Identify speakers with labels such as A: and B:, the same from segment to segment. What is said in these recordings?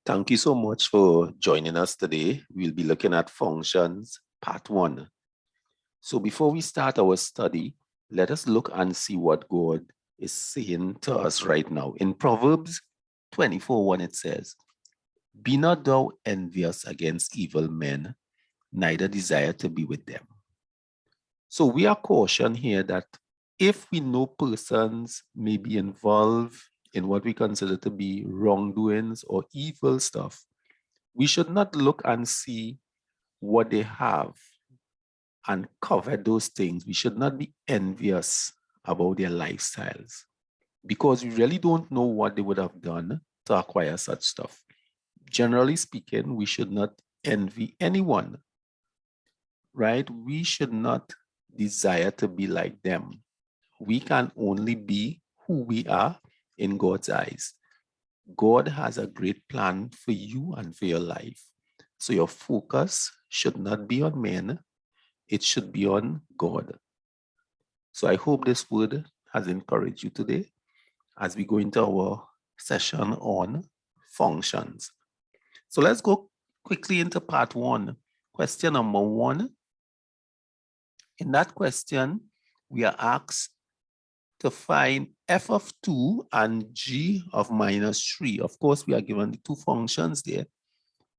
A: Thank you so much for joining us today. We'll be looking at functions, part 1. So before we start our study, let us look and see what God is saying to us right now. In Proverbs 24:1, it says, "Be not thou envious against evil men, neither desire to be with them." So we are cautioned here that if we know persons may be involved in what we consider to be wrongdoings or evil stuff, we should not look and see what they have and covet those things. We should not be envious about their lifestyles because we really don't know what they would have done to acquire such stuff. Generally speaking, we should not envy anyone, right? We should not desire to be like them. We can only be who we are in God's eyes. God has a great plan for you and for your life. So your focus should not be on men, it should be on God. So I hope this word has encouraged you today as we go into our session on functions. So let's go quickly into part 1. Question number 1. In that question, we are asked to find f of 2 and g of minus 3. Of course, we are given the two functions there.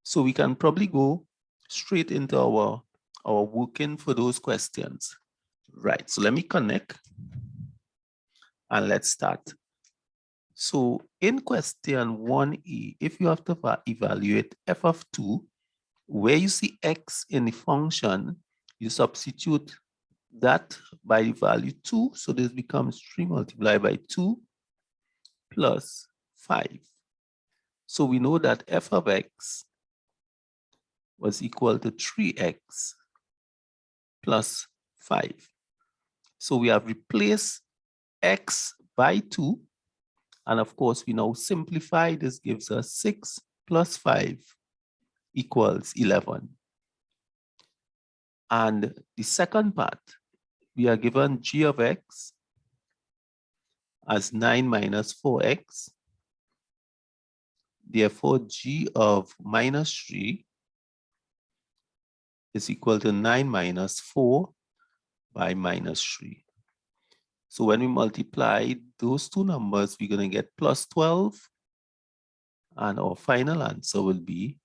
A: So we can probably go straight into our working for those questions. Right, so let me connect and let's start. So in question 1e, if you have to evaluate f of 2, where you see x in the function, you substitute that by the value 2. So this becomes 3 multiplied by 2 plus 5. So we know that f of x was equal to 3x plus 5. So we have replaced x by 2. And of course, we now simplify. This gives us 6 plus 5 equals 11. And the second part, we are given g of x as 9 minus 4x. Therefore, g of minus 3 is equal to 9 minus 4 by minus 3. So when we multiply those two numbers, we're going to get plus 12. And our final answer will be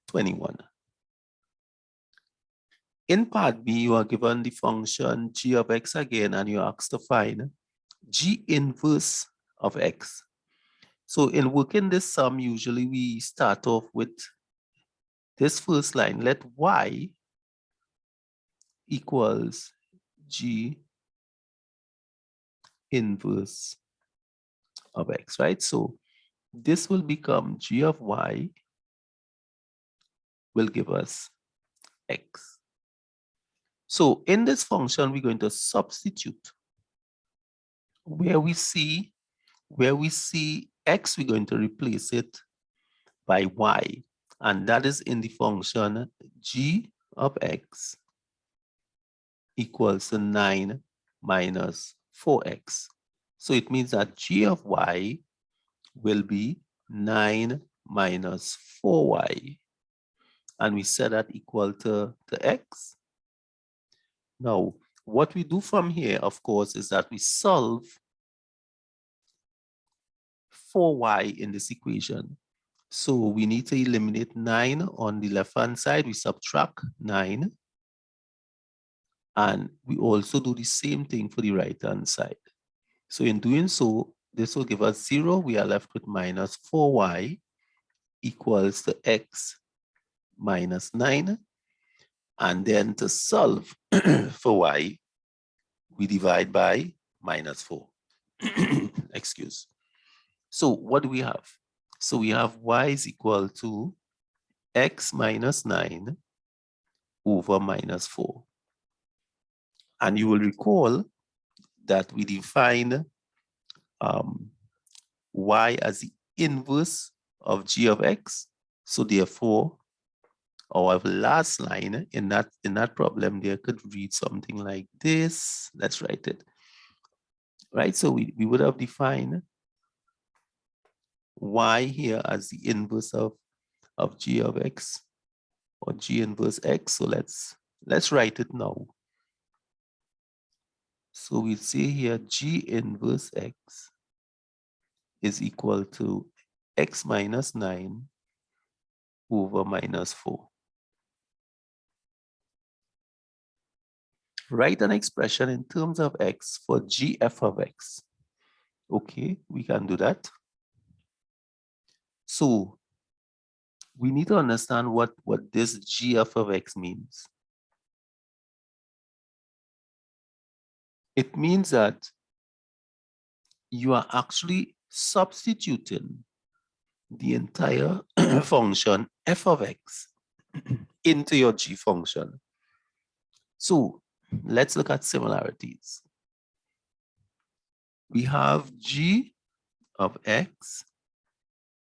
A: 21. In part B, you are given the function g of x again, and you're asked to find g inverse of x. So in working this sum, usually we start off with this first line, let y equals g inverse of x, right? So this will become g of y will give us x. So in this function, we're going to substitute where we see x, we're going to replace it by y. And that is in the function g of x equals to 9 minus 4x. So it means that g of y will be 9 minus 4y. And we set that equal to x. Now, what we do from here, of course, is that we solve for y in this equation. So we need to eliminate 9 on the left-hand side. We subtract 9. And we also do the same thing for the right-hand side. So in doing so, this will give us 0. We are left with minus 4y equals to x minus 9. And then to solve for y, we divide by minus 4. Excuse. So what do we have? So we have y is equal to x minus 9 over minus 4. And you will recall that we define y as the inverse of g of x. So therefore, our last line in that problem there could read something like this. Let's write it. Right, so we would have defined y here as the inverse of of g of x, or g inverse x. So let's write it now. So we say here g inverse x is equal to x minus 9 over minus 4. Write an expression in terms of x for g f of x. Okay, we can do that. So we need to understand what this g f of x means. It means that you are actually substituting the entire function f of x into your g function. So let's look at similarities. We have g of x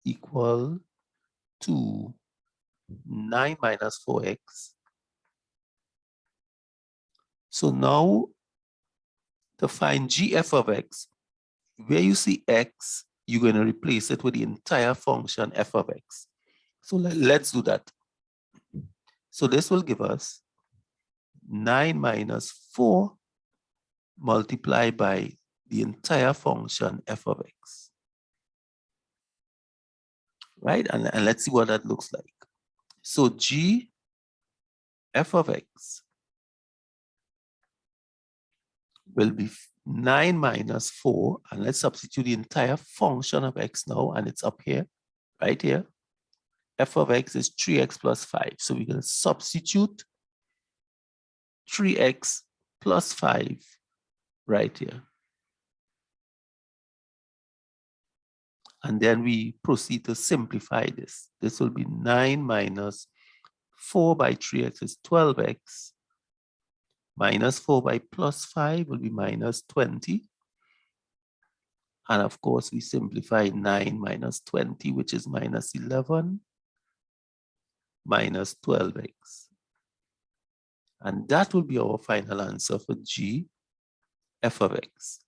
A: equal to 9 minus 4x. So now to find g f of x, where you see x, you're going to replace it with the entire function f of x. So let's do that. So this will give us 9 minus 4 multiplied by the entire function f of x. Right? And let's see what that looks like. So g f of x will be 9 minus 4, and let's substitute the entire function of x now, and it's up here, right here. F of x is 3x plus 5. So we're going to substitute 3x plus 5 right here. And then we proceed to simplify this. This will be 9 minus 4 by 3x is 12x. Minus 4 by plus 5 will be minus 20. And of course, we simplify 9 minus 20, which is minus 11, minus 12x. And that will be our final answer for g f of x.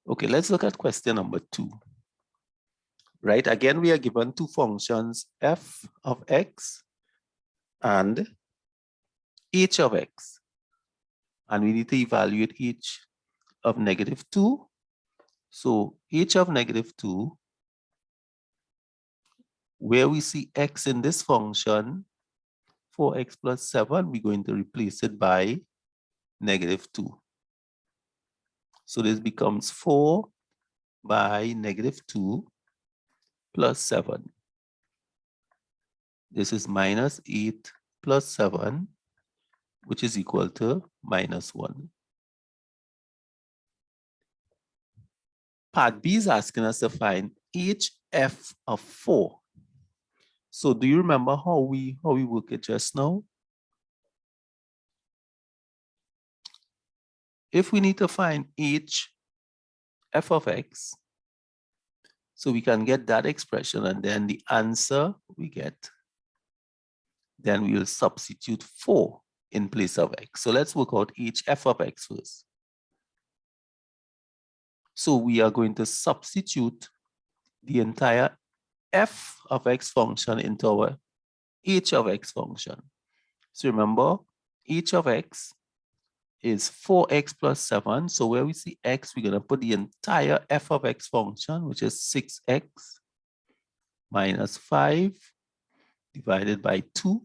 A: Okay, let's look at question number 2. Right, again, we are given two functions, f of x and h of x. And we need to evaluate h of negative 2. So h of negative 2, where we see x in this function, 4x plus 7, we're going to replace it by negative 2. So this becomes 4 by negative 2 plus 7. This is minus 8 plus 7, which is equal to minus 1. Part B is asking us to find HF of 4. So do you remember how we work it just now? If we need to find h f of x, so we can get that expression and then the answer we get, then we will substitute 4 in place of x. So let's work out h f of x first. So we are going to substitute the entire f of x function into our h of x function. So remember, h of x is 4x plus 7. So where we see x, we're going to put the entire f of x function, which is 6x minus 5 divided by 2.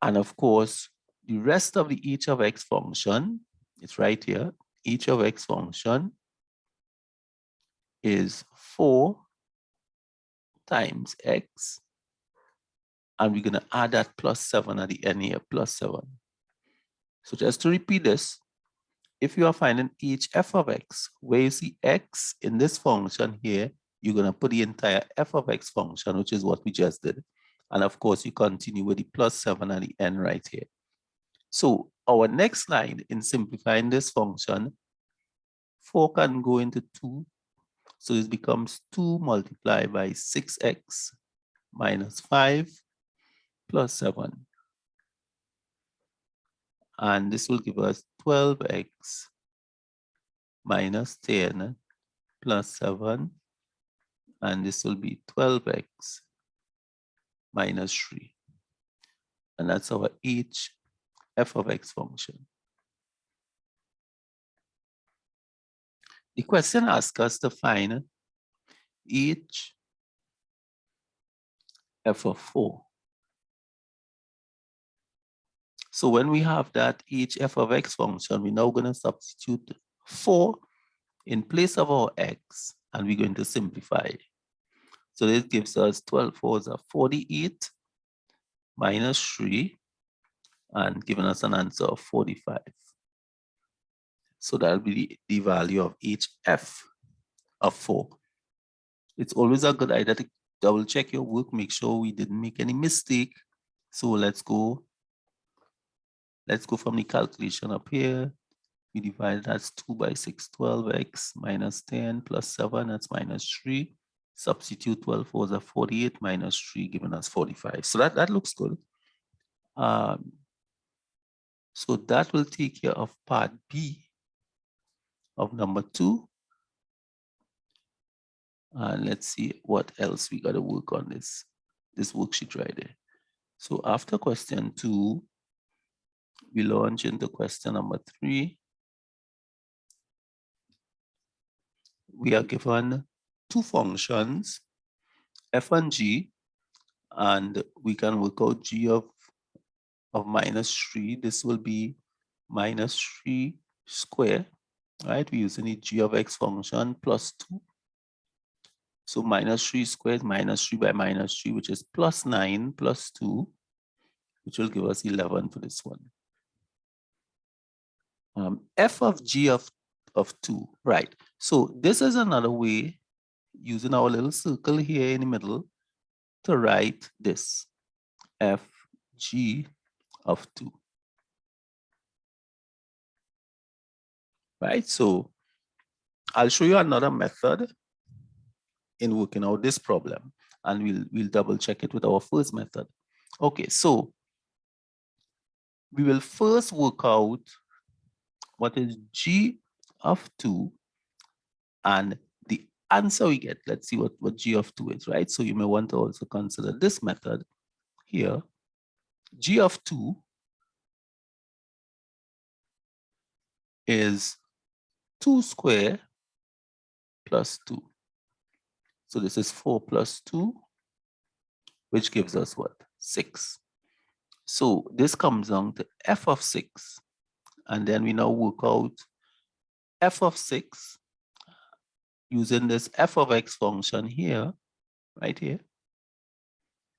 A: And of course, the rest of the h of x function, it's right here, h of x function is 4 times x. And we're going to add that plus 7 at the end here, plus 7. So just to repeat this, if you are finding h f of x, where you see x in this function here, you're going to put the entire f of x function, which is what we just did. And of course, you continue with the plus 7 at the end right here. So our next line in simplifying this function, 4 can go into 2. So this becomes 2 multiplied by 6x minus 5 plus 7. And this will give us 12x minus 10 plus 7, and this will be 12x minus 3. And that's our h f of x function. The question asks us to find h f of 4. So when we have that h f of x function, we're now going to substitute 4 in place of our x, and we're going to simplify. So this gives us 12 fours are 48 minus 3, and giving us an answer of 45. So that'll be the value of hf of 4. It's always a good idea to double check your work, make sure we didn't make any mistake. So let's go from the calculation up here. We divide that's 2 by 6, 12x minus 10 plus 7, that's minus 3. Substitute 12 fours are 48 minus 3, giving us 45. So that looks good. So that will take care of part B of number 2. And let's see what else we got to work on this worksheet right there. So after question 2, we launch into question number 3. We are given 2 functions, f and g, and we can work out g of minus 3. This will be minus 3 square, right? We're using the g of x function plus 2. So minus 3 squared minus 3 by minus 3, which is plus 9 plus 2, which will give us 11 for this one. F of g of 2, right? So this is another way, using our little circle here in the middle, to write this f g of 2. Right? So I'll show you another method in working out this problem, and we'll double check it with our first method. Okay, so we will first work out what is g of 2, and the answer we get, let's see what g of 2 is, right? So you may want to also consider this method here. G of 2 is 2 square plus 2. So this is 4 plus 2, which gives us what? 6. So this comes down to f of 6. And then we now work out f of 6 using this f of x function here, right here.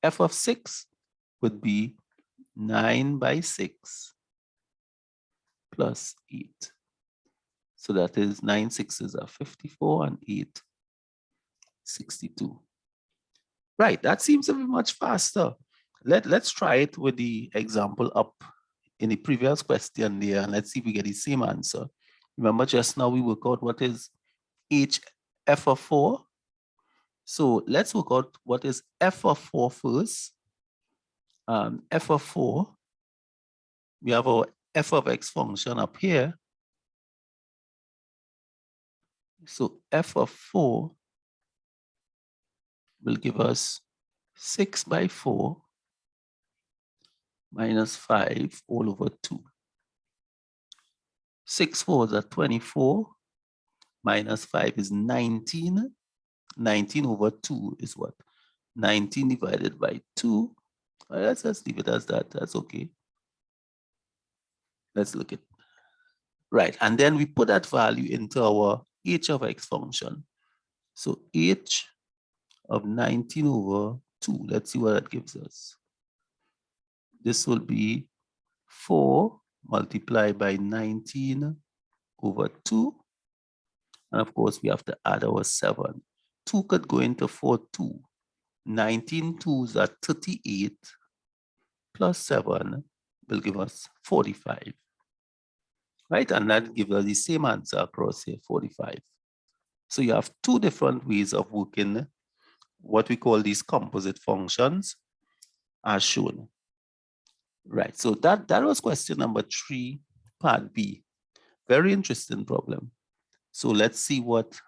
A: F of 6 would be 9 by 6 plus 8. So that is 9 6s are 54 and 8, 62. Right, that seems to be much faster. Let's try it with the example up in the previous question there, and let's see if we get the same answer. Remember just now we work out what is h f of 4. So let's work out what is f of 4 first. F of 4, we have our f of x function up here. So f of 4 will give us 6 by 4 minus 5 all over 2. 6 fours are 24, minus 5 is 19. 19 over 2 is what? 19 divided by 2. Let's just leave it as that. That's okay. Let's look at. Right, and then we put that value into our h of x function. So h of 19 over 2, let's see what that gives us. This will be 4 multiplied by 19 over 2. And of course, we have to add our 7. 2 could go into 4, 2. 19 2s are 38 plus 7 will give us 45. Right, and that gives us the same answer across here, 45. So you have 2 different ways of working what we call these composite functions as shown. Right, so that was question number 3, part B. Very interesting problem. So let's see what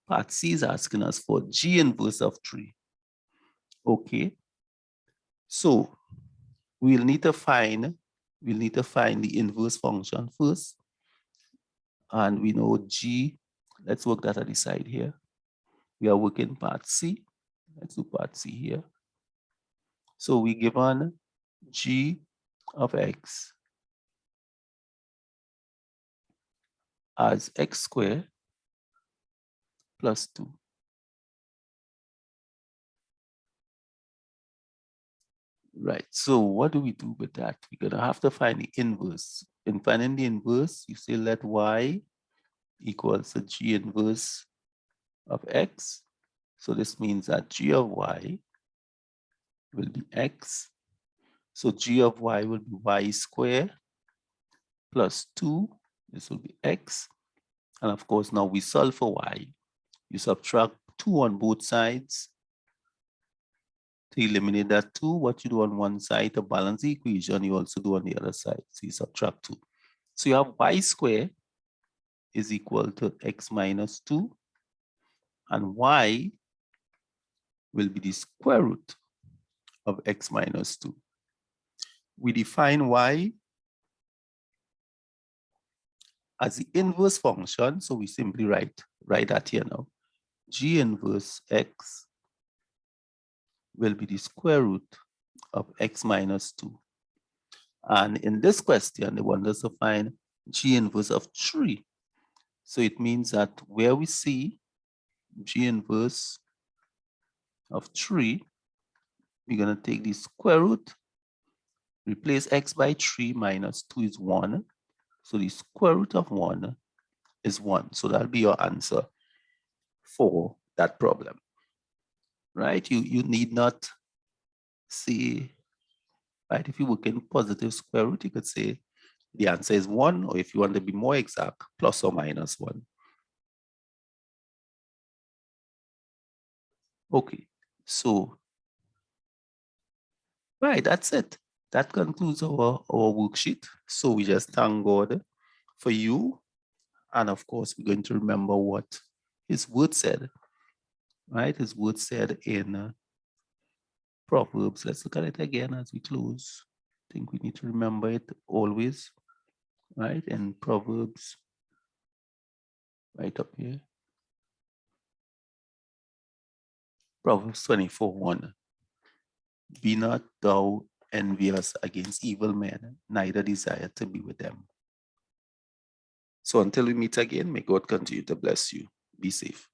A: part C is asking us for. G inverse of 3. Okay. So we'll need to find the inverse function first. And we know G, let's work that at the side here. We are working part C. Let's do part C here. So we given G of X as X squared plus 2. Right, so what do we do with that? We're gonna have to find the inverse. In finding the inverse, you say let Y equals the G inverse of X. So this means that G of Y will be X. So G of Y will be Y squared plus 2. This will be X. And of course, now we solve for Y. You subtract 2 on both sides. To eliminate that 2, what you do on one side to balance the equation, you also do on the other side. So you subtract 2. So you have Y squared is equal to X minus 2. And Y will be the square root of X minus 2. We define Y as the inverse function. So we simply write that here now. G inverse X will be the square root of X minus 2. And in this question, they want us to find G inverse of 3. So it means that where we see G inverse of 3, we're going to take the square root, replace X by 3 minus 2 is 1. So the square root of 1 is 1. So that'll be your answer for that problem, right? You need not say, right? If you work in positive square root, you could say the answer is 1, or if you want to be more exact, plus or minus 1. Okay, so, right, that's it. That concludes our worksheet. So we just thank God for you. And of course, we're going to remember what his word said, right? His word said in Proverbs. Let's look at it again as we close. I think we need to remember it always, right? In Proverbs, right up here. Proverbs 24:1. Be not thou envious against evil men, neither desire to be with them. So until we meet again, may God continue to bless you. Be safe.